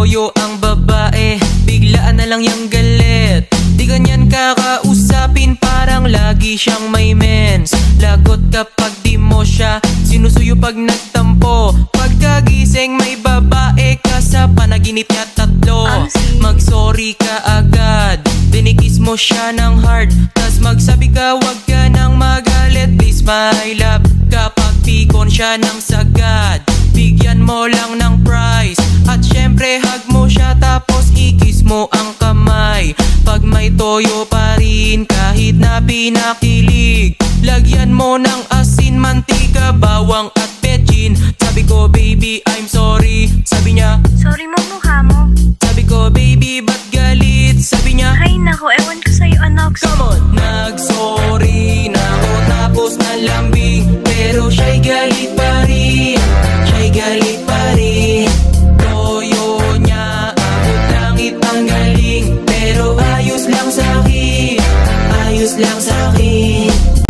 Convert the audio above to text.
toyo ang babae, biglaan na lang yung galit. Di ganyan kakausapin, parang lagi siyang may mens. Lagot kapag di mo siya sinusuyo pag nagtampo. Pagkagising may babae ka sa panaginip niya tatlo. Mag-sorry ka agad, dinikis mo siya ng hard, tas magsabi ka wag ka nang magalit. Please my love, kapag pikon siya ng sagad, bigyan mo lang ng price. At syempre hug mo siya tapos ikis mo ang kamay. Pag may toyo pa rin kahit na pinakilig, lagyan mo ng asin, mantika, bawang at betchin. Sabi ko baby I'm sorry, sabi niya Sorry mo mukha mo. sabi ko baby ba't galit, sabi niya Ay nako, ewan ko sa'yo anak. come on. Nag-sorry na ako tapos nalambing, pero siya'y galit pa rin, siya'y galit pa rin. Toyo niya abot langit ang galing, pero ayos lang sa'kin, ayos lang sa'kin.